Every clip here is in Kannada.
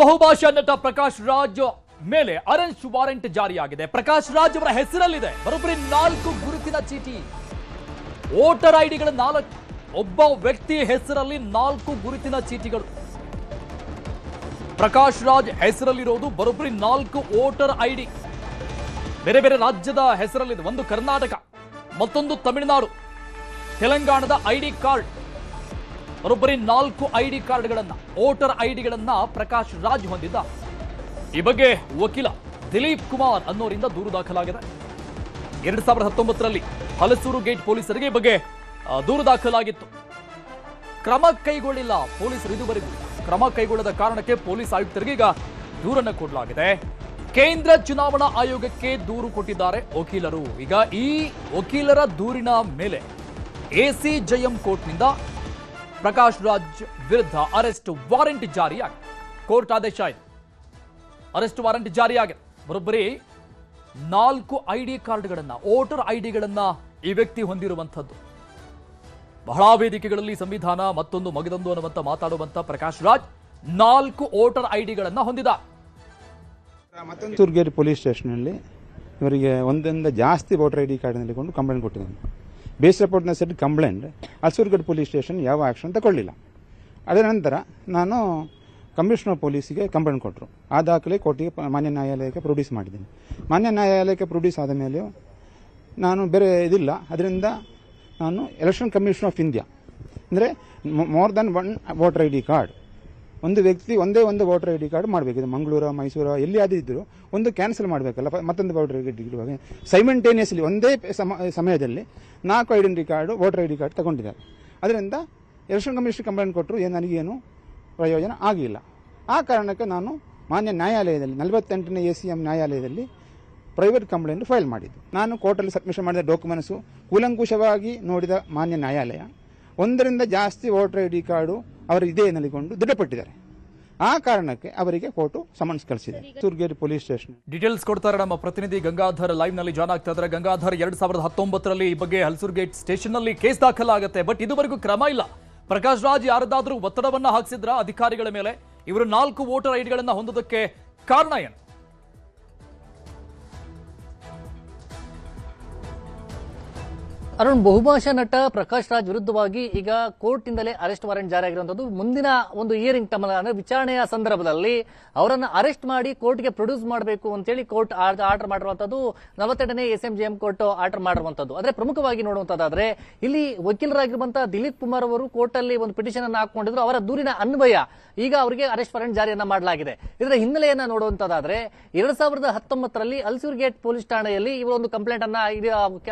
ಬಹುಭಾಷಾ ನಟ ಪ್ರಕಾಶ್ ರಾಜ್ ಮೇಲೆ ಅರೆಸ್ಟ್ ವಾರೆಂಟ್ ಜಾರಿಯಾಗಿದೆ. ಪ್ರಕಾಶ್ ರಾಜ್ ಅವರ ಹೆಸರಲ್ಲಿದೆ ಬರೋಬ್ಬರಿ 4 ಗುರುತಿನ ಚೀಟಿ. ವೋಟರ್ ಐಡಿಗಳ 4, ಒಬ್ಬ ವ್ಯಕ್ತಿ ಹೆಸರಲ್ಲಿ 4 ಗುರುತಿನ ಚೀಟಿಗಳು. ಪ್ರಕಾಶ್ ರಾಜ್ ಹೆಸರಲ್ಲಿರೋದು ಬರೋಬ್ಬರಿ 4 ವೋಟರ್ ಐಡಿ. ಬೇರೆ ಬೇರೆ ರಾಜ್ಯದ ಹೆಸರಲ್ಲಿದೆ. ಒಂದು ಕರ್ನಾಟಕ, ಮತ್ತೊಂದು ತಮಿಳುನಾಡು, ತೆಲಂಗಾಣದ ಐಡಿ ಕಾರ್ಡ್. ಬರೋಬ್ಬರಿ 4 ಐಡಿ ಕಾರ್ಡ್ಗಳನ್ನ, ವೋಟರ್ ಐಡಿಗಳನ್ನ ಪ್ರಕಾಶ್ ರಾಜ್ ಹೊಂದಿದ್ದ. ಈ ಬಗ್ಗೆ ವಕೀಲ ದಿಲೀಪ್ ಕುಮಾರ್ ಅನ್ನೋರಿಂದ ದೂರು ದಾಖಲಾಗಿದೆ. 2019ರಲ್ಲಿ ಹಲಸೂರು ಗೇಟ್ ಪೊಲೀಸರಿಗೆ ಈ ಬಗ್ಗೆ ದೂರು ದಾಖಲಾಗಿತ್ತು. ಕ್ರಮ ಕೈಗೊಳ್ಳಿಲ್ಲ ಪೊಲೀಸರು. ಇದುವರೆಗೂ ಕ್ರಮ ಕೈಗೊಳ್ಳದ ಕಾರಣಕ್ಕೆ ಪೊಲೀಸ್ ಆಯುಕ್ತರಿಗೆ ಈಗ ದೂರನ್ನು ಕೊಡಲಾಗಿದೆ. ಕೇಂದ್ರ ಚುನಾವಣಾ ಆಯೋಗಕ್ಕೆ ದೂರು ಕೊಟ್ಟಿದ್ದಾರೆ ವಕೀಲರು. ಈಗ ಈ ವಕೀಲರ ದೂರಿನ ಮೇಲೆ ಎಸಿಜೆಎಂ ಕೋರ್ಟ್ನಿಂದ ಪ್ರಕಾಶ್ ರಾಜ್ ವಿರುದ್ಧ ಅರೆಸ್ಟ್ ವಾರೆಂಟ್ ಜಾರಿಯಾಗಿದೆ. ಕೋರ್ಟ್ ಆದೇಶ ಇದೆ. ಅರೆಸ್ಟ್ ವಾರೆಂಟ್ ಜಾರಿಯಾಗಿದೆ. ಬರೋಬ್ಬರಿ 4 ಐಡಿ ಕಾರ್ಡ್ಗಳನ್ನ, ವೋಟರ್ ಐಡಿಗಳನ್ನ ಈ ವ್ಯಕ್ತಿ ಹೊಂದಿರುವಂಥದ್ದು. ಬಹಳ ವೇದಿಕೆಗಳಲ್ಲಿ ಸಂವಿಧಾನ ಮತ್ತೊಂದು ಮಗದೊಂದು ಅನ್ನುವಂತ ಮಾತಾಡುವಂತ ಪ್ರಕಾಶ್ ರಾಜ್ 4 ವೋಟರ್ ಐಡಿಗಳನ್ನ ಹೊಂದಿದ. ತುರ್ಗೇರಿ ಪೊಲೀಸ್ ಸ್ಟೇಷನಲ್ಲಿ ಇವರಿಗೆ ಒಂದರಿಂದ ಜಾಸ್ತಿ ವೋಟರ್ ಐಡಿ ಕಾರ್ಡ್ನಲ್ಲಿ ಕೊಂಡು ಕಂಪ್ಲೇಂಟ್ ಕೊಟ್ಟಿದ್ದಾನೆ. ಬೇಸ್ ರಿಪೋರ್ಟ್ನ set complaint Halasurugate police station ಯಾವ ಆಕ್ಷನ್ ತಗೊಳ್ಳಿಲ್ಲ. ಅದರ ನಂತರ ನಾನು ಕಮಿಷನರ್ ಪೊಲೀಸಿಗೆ ಕಂಪ್ಲೇಂಟ್ ಕೊಟ್ಟರು. ಆ ದಾಖಲೆ ಕೋರ್ಟಿಗೆ ಮಾನ್ಯ ನ್ಯಾಯಾಲಯಕ್ಕೆ ಪ್ರೊಡ್ಯೂಸ್ ಮಾಡಿದ್ದೀನಿ. ಮಾನ್ಯ ನ್ಯಾಯಾಲಯಕ್ಕೆ ಪ್ರೊಡ್ಯೂಸ್ ಆದ ಮೇಲೆ ನಾನು ಬೇರೆ ಇದಿಲ್ಲ, ಅದರಿಂದ ನಾನು ಎಲೆಕ್ಷನ್ ಕಮಿಷನ್ ಆಫ್ ಇಂಡಿಯಾ ಅಂದರೆ more than 1 voter ID card, ಒಂದು ವ್ಯಕ್ತಿ ಒಂದೇ ಒಂದು ವೋಟರ್ ಐಡಿ ಕಾರ್ಡ್ ಮಾಡಬೇಕಿದೆ. ಮಂಗಳೂರು, ಮೈಸೂರು ಎಲ್ಲಿ ಆದಿದ್ದರೂ ಒಂದು ಕ್ಯಾನ್ಸಲ್ ಮಾಡಬೇಕಲ್ಲ, ಮತ್ತೊಂದು ವೋಟರ್ ಐಡಿ ಇಡುವಾಗ ಸೈಮಲ್ಟೇನಿಯಸ್ಲಿ ಒಂದೇ ಸಮಯದಲ್ಲಿ 4 identity card, voter ID card ತಗೊಂಡಿದ್ದಾರೆ. ಅದರಿಂದ ಎಲೆಕ್ಷನ್ ಕಮಿಷನ್ ಕಂಪ್ಲೇಂಟ್ ಕೊಟ್ಟರು, ನನಗೇನು ಪ್ರಯೋಜನ ಆಗಿಲ್ಲ. ಆ ಕಾರಣಕ್ಕೆ ನಾನು ಮಾನ್ಯ ನ್ಯಾಯಾಲಯದಲ್ಲಿ 48ನೇ ACM ನ್ಯಾಯಾಲಯದಲ್ಲಿ ಪ್ರೈವೇಟ್ ಕಂಪ್ಲೇಂಟ್ ಫೈಲ್ ಮಾಡಿದ್ದು. ನಾನು ಕೋರ್ಟಲ್ಲಿ ಸಬ್ಮಿಷನ್ ಮಾಡಿದ ಡಾಕ್ಯುಮೆಂಟ್ಸು ಕೂಲಂಕುಷವಾಗಿ ನೋಡಿದ ಮಾನ್ಯ ನ್ಯಾಯಾಲಯ 1ರಿಂದ ಜಾಸ್ತಿ ವೋಟರ್ ಐಡಿ ಕಾರ್ಡು ಅವರು ಇದೇ ಎನ್ನಲಿಕೊಂಡು ದೃಢಪಟ್ಟಿದ್ದಾರೆ. ಆ ಕಾರಣಕ್ಕೆ ಅವರಿಗೆ ಕೋರ್ಟು ಸಮನ್ಸ್ ಕಳಿಸಿದೆ. ತುರ್ಗೇರಿ ಪೊಲೀಸ್ ಸ್ಟೇಷನ್ ಡೀಟೇಲ್ಸ್ ಕೊಡ್ತಾರೆ ನಮ್ಮ ಪ್ರತಿನಿಧಿ ಗಂಗಾಧರ್, ಲೈವ್ ನಲ್ಲಿ ಜಾಯ್ನ್ ಆಗ್ತಾ ಇದ್ದಾರೆ. ಗಂಗಾಧರ್, 2019ರಲ್ಲಿ ಈ ಬಗ್ಗೆ ಹಲಸೂರು ಗೇಟ್ ಸ್ಟೇಷನ್ ನಲ್ಲಿ ಕೇಸ್ ದಾಖಲಾಗುತ್ತೆ, ಬಟ್ ಇದುವರೆಗೂ ಕ್ರಮ ಇಲ್ಲ. ಪ್ರಕಾಶ್ ರಾಜ್ ಯಾರದಾದ್ರೂ ಒತ್ತಡವನ್ನ ಹಾಕಿಸಿದ್ರ ಅಧಿಕಾರಿಗಳ ಮೇಲೆ? ಇವರು 4 ವೋಟರ್ ಐಡಿಗಳನ್ನ ಹೊಂದೋದಕ್ಕೆ ಕಾರಣ ಏನು? ಅರುಣ್, ಬಹುಭಾಷಾ ನಟ ಪ್ರಕಾಶ್ ರಾಜ್ ವಿರುದ್ಧವಾಗಿ ಈಗ ಕೋರ್ಟ್ನಿಂದಲೇ ಅರೆಸ್ಟ್ ವಾರೆಂಟ್ ಜಾರಿಯಾಗಿರುವಂತದ್ದು. ಮುಂದಿನ ಒಂದು ಹಿಯರಿಂಗ್ ಟೈಮ್ ಅಂದ್ರೆ ವಿಚಾರಣೆಯ ಸಂದರ್ಭದಲ್ಲಿ ಅವರನ್ನು ಅರೆಸ್ಟ್ ಮಾಡಿ ಕೋರ್ಟ್ಗೆ ಪ್ರೊಡ್ಯೂಸ್ ಮಾಡಬೇಕು ಅಂತೇಳಿ ಕೋರ್ಟ್ ಆರ್ಡರ್ ಮಾಡಿರುವಂತದ್ದು. 48ನೇ ACM ಕೋರ್ಟ್ ಆರ್ಡರ್ ಮಾಡಿರುವಂತದ್ದು. ಆದ್ರೆ ಪ್ರಮುಖವಾಗಿ ನೋಡುವಂತದ್ದಾದ್ರೆ ಇಲ್ಲಿ ವಕೀಲರಾಗಿರುವಂತಹ ದಿಲೀಪ್ ಕುಮಾರ್ ಅವರು ಕೋರ್ಟ್ ಅಲ್ಲಿ ಒಂದು ಪಿಟಿಷನ್ ಅನ್ನು ಹಾಕೊಂಡಿದ್ರು. ಅವರ ದೂರಿನ ಅನ್ವಯ ಈಗ ಅವರಿಗೆ ಅರೆಸ್ಟ್ ವಾರೆಂಟ್ ಜಾರಿಯನ್ನ ಮಾಡಲಾಗಿದೆ. ಇದರ ಹಿನ್ನೆಲೆಯನ್ನ ನೋಡುವಂತದ್ದಾದ್ರೆ 2019ರಲ್ಲಿ ಹಲಸೂರು ಗೇಟ್ ಪೊಲೀಸ್ ಠಾಣೆಯಲ್ಲಿ ಇವರು ಒಂದು ಕಂಪ್ಲೇಂಟ್ ಅನ್ನ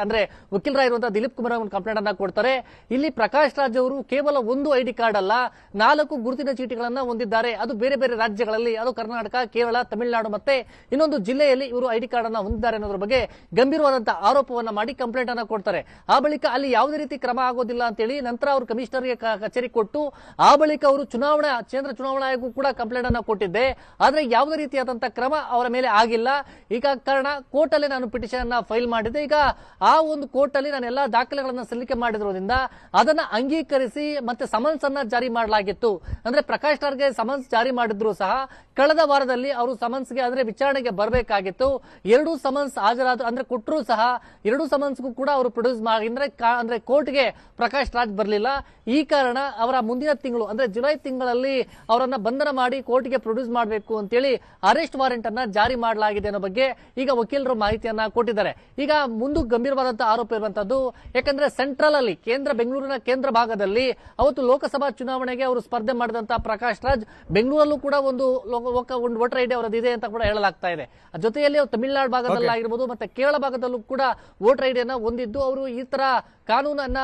ಅಂದ್ರೆ ವಕೀಲರಾಗಿರುವಂತಹ ದಿಲೀಪ್ ಕುಮಾರ್ ಒಂದು ಕಂಪ್ಲೇಂಟ್ ಅನ್ನ ಕೊಡ್ತಾರೆ. ಇಲ್ಲಿ ಪ್ರಕಾಶ್ ರಾಜ್ ಅವರು ಕೇವಲ 1 ಐಡಿ ಕಾರ್ಡ್ ಅಲ್ಲ, 4 ಗುರುತಿನ ಚೀಟಿಗಳನ್ನ ಹೊಂದಿದ್ದಾರೆ. ಅದು ಬೇರೆ ಬೇರೆ ರಾಜ್ಯಗಳಲ್ಲಿ, ಅದು ಕರ್ನಾಟಕ, ಕೇರಳ, ತಮಿಳುನಾಡು ಮತ್ತೆ ಇನ್ನೊಂದು ಜಿಲ್ಲೆಯಲ್ಲಿ ಇವರು ಐಡಿ ಕಾರ್ಡ್ ಅನ್ನ ಹೊಂದಿದ್ದಾರೆ ಅನ್ನೋದ್ರ ಬಗ್ಗೆ ಗಂಭೀರವಾದಂತಹ ಆರೋಪವನ್ನ ಮಾಡಿ ಕಂಪ್ಲೇಂಟ್ ಅನ್ನ ಕೊಡ್ತಾರೆ. ಆ ಬಳಿಕ ಅಲ್ಲಿ ಯಾವುದೇ ರೀತಿ ಕ್ರಮ ಆಗೋದಿಲ್ಲ ಅಂತೇಳಿ ನಂತರ ಅವರು ಕಮಿಷನರ್ಗೆ ಕಚೇರಿ ಕೊಟ್ಟು ಆ ಬಳಿಕ ಅವರು ಕೇಂದ್ರ ಚುನಾವಣಾ ಆಯೋಗ ಕೂಡ ಕಂಪ್ಲೇಂಟ್ ಅನ್ನ ಕೊಟ್ಟಿದ್ದೆ. ಆದ್ರೆ ಯಾವುದೇ ರೀತಿಯಾದಂತಹ ಕ್ರಮ ಅವರ ಮೇಲೆ ಆಗಿಲ್ಲ. ಈಗ ಕಾರಣ ಕೋರ್ಟ್ ಅಲ್ಲಿ ನಾನು ಪಿಟಿಷನ್ ಅನ್ನ ಫೈಲ್ ಮಾಡಿದ್ದೆ. ಈಗ ಆ ಒಂದು ಕೋರ್ಟ್ ಅಲ್ಲಿ ನಾನು ಎಲ್ಲಾ ದಾಖಲೆಗಳನ್ನ ಸಲ್ಲಿಕೆ ಮಾಡಿರೋದ್ರಿಂದ ಅದನ್ನ ಅಂಗೀಕರಿಸಿ ಮತ್ತೆ ಸಮನ್ಸ್ ಅನ್ನ ಜಾರಿ ಮಾಡಲಾಗಿತ್ತು. ಅಂದ್ರೆ ಪ್ರಕಾಶ್ ರಾಜ್ಗೆ ಸಮನ್ಸ್ ಜಾರಿ ಮಾಡಿದ್ರು ಸಹ ಕಳೆದ ವಾರದಲ್ಲಿ ಅವರು ಸಮನ್ಸ್ಗೆ ಅಂದ್ರೆ ವಿಚಾರಣೆಗೆ ಬರಬೇಕಾಗಿತ್ತು. 2 ಸಮನ್ಸ್ ಹಾಜರಾದ ಅಂದ್ರೆ ಕೊಟ್ಟರು ಸಹ 2 ಸಮನ್ಸ್ಗೂ ಕೂಡ ಅವರು ಪ್ರೊಡ್ಯೂಸ್ ಮಾಡಿ ಅಂದ್ರೆ ಕೋರ್ಟ್ಗೆ ಪ್ರಕಾಶ್ ರಾಜ್ ಬರಲಿಲ್ಲ. ಈ ಕಾರಣ ಅವರ ಮುಂದಿನ ತಿಂಗಳು ಅಂದ್ರೆ ಜುಲೈ ತಿಂಗಳಲ್ಲಿ ಅವರನ್ನ ಬಂಧನ ಮಾಡಿ ಕೋರ್ಟ್ಗೆ ಪ್ರೊಡ್ಯೂಸ್ ಮಾಡಬೇಕು ಅಂತೇಳಿ ಅರೆಸ್ಟ್ ವಾರೆಂಟ್ ಅನ್ನ ಜಾರಿ ಮಾಡಲಾಗಿದೆ ಅನ್ನೋ ಬಗ್ಗೆ ಈಗ ವಕೀಲರು ಮಾಹಿತಿಯನ್ನ ಕೊಟ್ಟಿದ್ದಾರೆ. ಈಗ ಮುಂದೆ ಗಂಭೀರವಾದಂತಹ ಆರೋಪ ಇರುವಂತದ್ದು, ಯಾಕಂದ್ರೆ ಸೆಂಟ್ರಲ್ ಅಲ್ಲಿ ಬೆಂಗಳೂರಿನ ಕೇಂದ್ರ ಭಾಗದಲ್ಲಿ ಅವತ್ತು ಲೋಕಸಭಾ ಚುನಾವಣೆಗೆ ಅವರು ಸ್ಪರ್ಧೆ ಮಾಡಿದಂತಹ ಪ್ರಕಾಶ್ ರಾಜ್ ಬೆಂಗಳೂರಲ್ಲೂ ಕೂಡ ಒಂದು ವೋಟರ್ ಐಡಿ ಅವರದ್ದು ಇದೆ ಅಂತ ಕೂಡ ಹೇಳಲಾಗ್ತಾ ಇದೆ. ಜೊತೆಯಲ್ಲಿ ತಮಿಳುನಾಡು ಭಾಗದಲ್ಲಿ ಆಗಿರ್ಬೋದು ಮತ್ತೆ ಕೇರಳ ಭಾಗದಲ್ಲೂ ಕೂಡ ವೋಟರ್ ಐಡಿಯನ್ನ ಹೊಂದಿದ್ದು ಅವರು ಈ ತರ ಕಾನೂನನ್ನ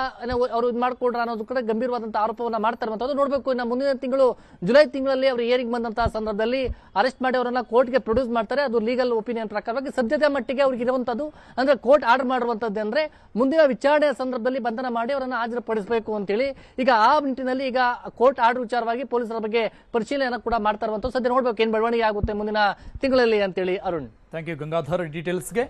ಅವರು ಇದು ಮಾಡ್ಕೊಂಡ್ರ ಅನ್ನೋದು ಕೂಡ ಗಂಭೀರವಾದಂತಹ ಆರೋಪವನ್ನ ಮಾಡ್ತಾ ಇರುವಂತದ್ದು. ನೋಡ್ಬೇಕು, ಇನ್ನು ಮುಂದಿನ ತಿಂಗಳು ಜುಲೈ ತಿಂಗಳಲ್ಲಿ ಅವರು ಹಿಯರಿಂಗ್ ಬಂದಂತಹ ಸಂದರ್ಭದಲ್ಲಿ ಅರೆಸ್ಟ್ ಮಾಡಿ ಅವರನ್ನ ಕೋರ್ಟ್ಗೆ ಪ್ರೊಡ್ಯೂಸ್ ಮಾಡ್ತಾರೆ. ಅದು ಲೀಗಲ್ ಒಪಿನಿಯನ್ ಪ್ರಕಾರವಾಗಿ ಸದ್ಯದ ಮಟ್ಟಿಗೆ ಅವ್ರಿಗೆ ಇರುವಂತದ್ದು ಅಂದ್ರೆ ಕೋರ್ಟ್ ಆರ್ಡರ್ ಮಾಡಿರುವಂತದ್ದು ಅಂದ್ರೆ ಮುಂದಿನ ವಿಚಾರಣೆಯ ಸಂದರ್ಭದಲ್ಲಿ ಬಂಧನ ಮಾಡಿ ಅವರನ್ನು ಹಾಜರುಪಡಿಸಬೇಕು ಅಂತೇಳಿ ಈಗ ಆ ನಿಟ್ಟಿನಲ್ಲಿ ಈಗ ಕೋರ್ಟ್ ಆರ್ಡರ್ ವಿಚಾರವಾಗಿ ಪೊಲೀಸರ ಬಗ್ಗೆ ಪರಿಶೀಲನೆ ಕೂಡ ಮಾಡ್ತಾ ಇರುವಂತದ್ದು. ಸದ್ಯ ನೋಡ್ಬೇಕು ಏನ್ ಬೆಳವಣಿಗೆ ಆಗುತ್ತೆ ಮುಂದಿನ ತಿಂಗಳಲ್ಲಿ ಅಂತೇಳಿ. Arun, thank you Gangadhar ಡೀಟೇಲ್ಸ್ಗೆ.